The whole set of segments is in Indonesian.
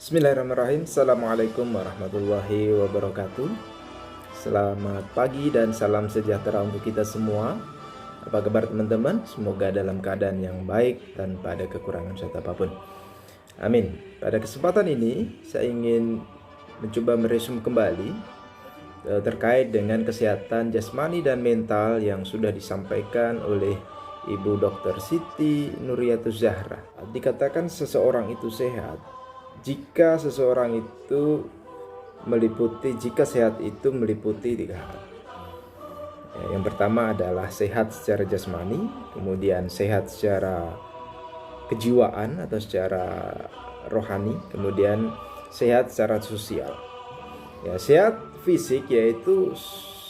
Bismillahirrahmanirrahim. Assalamualaikum warahmatullahi wabarakatuh. Selamat pagi dan salam sejahtera untuk kita semua. Apa kabar teman-teman? Semoga dalam keadaan yang baik tanpa ada kekurangan suatu apapun. Amin. Pada kesempatan ini saya ingin mencoba meresum kembali terkait dengan kesehatan jasmani dan mental yang sudah disampaikan oleh Ibu Dr. Siti Nuriyatus Zahra. Dikatakan seseorang itu sehat jika sehat itu meliputi 3 hal. Yang pertama adalah sehat secara jasmani, kemudian sehat secara kejiwaan atau secara rohani, kemudian sehat secara sosial. Sehat fisik yaitu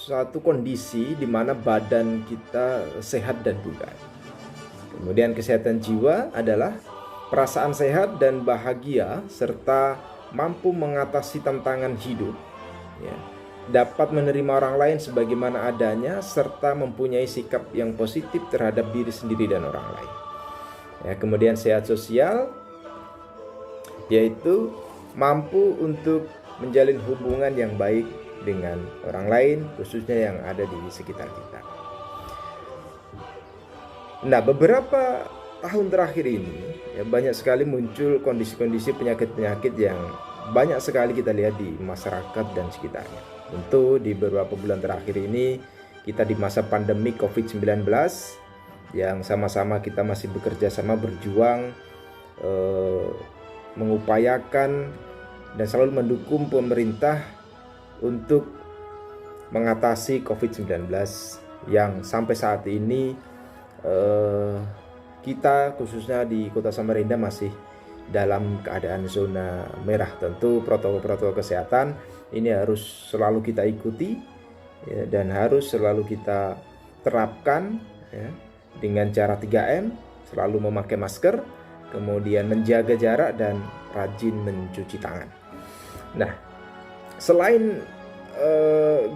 satu kondisi di mana badan kita sehat dan bugar. Kemudian kesehatan jiwa adalah perasaan sehat dan bahagia serta mampu mengatasi tantangan hidup, dapat menerima orang lain sebagaimana adanya serta mempunyai sikap yang positif terhadap diri sendiri dan orang lain. Kemudian sehat sosial yaitu mampu untuk menjalin hubungan yang baik dengan orang lain, khususnya yang ada di sekitar kita. Nah, beberapa tahun terakhir ini banyak sekali muncul kondisi-kondisi penyakit-penyakit yang banyak sekali kita lihat di masyarakat dan sekitarnya. Tentu di beberapa bulan terakhir ini kita di masa pandemi COVID-19 yang sama-sama kita masih bekerja sama, berjuang, mengupayakan dan selalu mendukung pemerintah untuk mengatasi COVID-19 yang sampai saat ini kita khususnya di Kota Samarinda masih dalam keadaan zona merah. Tentu protokol-protokol kesehatan ini harus selalu kita ikuti dan harus selalu kita terapkan dengan cara 3M, selalu memakai masker, kemudian menjaga jarak dan rajin mencuci tangan. Nah, selain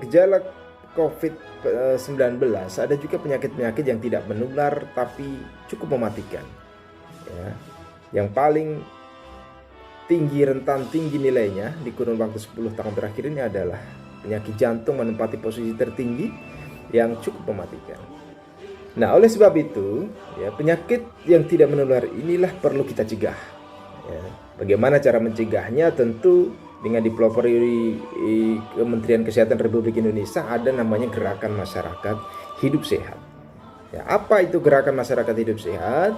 gejala COVID-19 ada juga penyakit-penyakit yang tidak menular tapi cukup mematikan. Yang paling rentan tinggi nilainya di kurun waktu 10 tahun terakhir ini adalah penyakit jantung menempati posisi tertinggi yang cukup mematikan. Nah, oleh sebab itu penyakit yang tidak menular inilah perlu kita cegah. Bagaimana cara mencegahnya? Tentu dengan dipelopori Kementerian Kesehatan Republik Indonesia ada namanya Gerakan Masyarakat Hidup Sehat. Apa itu Gerakan Masyarakat Hidup Sehat?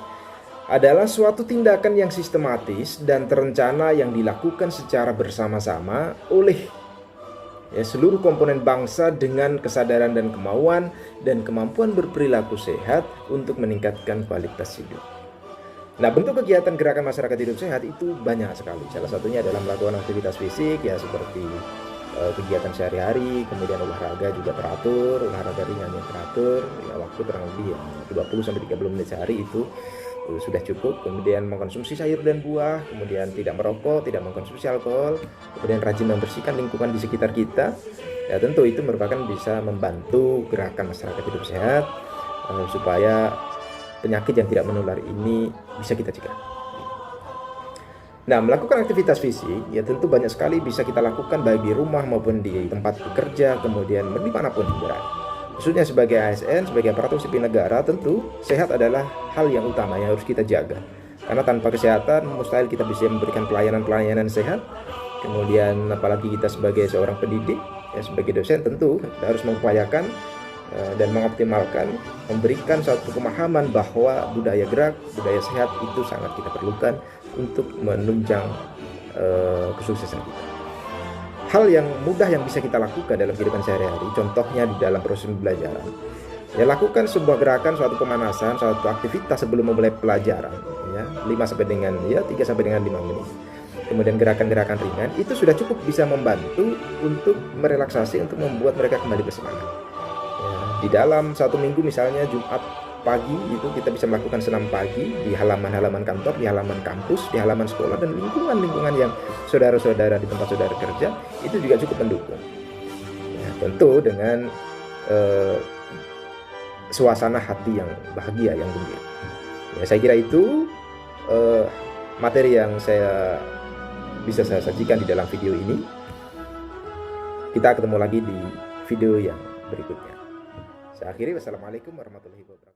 Adalah suatu tindakan yang sistematis dan terencana yang dilakukan secara bersama-sama oleh seluruh komponen bangsa dengan kesadaran dan kemauan dan kemampuan berperilaku sehat untuk meningkatkan kualitas hidup. Nah, bentuk kegiatan Gerakan Masyarakat Hidup Sehat itu banyak sekali. Salah satunya adalah melakukan aktivitas fisik seperti kegiatan sehari-hari, kemudian olahraga juga teratur, olahraga ringan yang teratur, waktu kurang lebih 20-30 menit sehari itu sudah cukup. Kemudian mengkonsumsi sayur dan buah, kemudian tidak merokok, tidak mengkonsumsi alkohol, kemudian rajin membersihkan lingkungan di sekitar kita. Tentu itu merupakan bisa membantu Gerakan Masyarakat Hidup Sehat supaya penyakit yang tidak menular ini bisa kita cegah. Nah, melakukan aktivitas fisik tentu banyak sekali bisa kita lakukan baik di rumah maupun di tempat bekerja, kemudian dimanapun berada. Khususnya sebagai ASN, sebagai aparatur sipil negara, tentu sehat adalah hal yang utama yang harus kita jaga. Karena tanpa kesehatan mustahil kita bisa memberikan pelayanan sehat. Kemudian apalagi kita sebagai seorang pendidik, sebagai dosen tentu kita harus mengupayakan dan mengoptimalkan, memberikan suatu pemahaman bahwa budaya gerak, budaya sehat itu sangat kita perlukan untuk menunjang kesuksesan kita. Hal yang mudah yang bisa kita lakukan dalam kehidupan sehari-hari, contohnya di dalam proses pembelajaran, lakukan sebuah gerakan, suatu pemanasan, suatu aktivitas sebelum memulai pelajaran, 3 sampai dengan 5 menit. Kemudian gerakan-gerakan ringan itu sudah cukup bisa membantu untuk merelaksasi, untuk membuat mereka kembali bersemangat. Di dalam 1 minggu misalnya Jumat pagi itu kita bisa melakukan senam pagi di halaman-halaman kantor, di halaman kampus, di halaman sekolah dan lingkungan-lingkungan yang saudara-saudara di tempat saudara kerja itu juga cukup mendukung. Tentu dengan suasana hati yang bahagia, yang gembira. Saya kira itu materi yang saya bisa saya sajikan di dalam video ini. Kita ketemu lagi di video yang berikutnya. Saya akhiri, wassalamualaikum warahmatullahi wabarakatuh.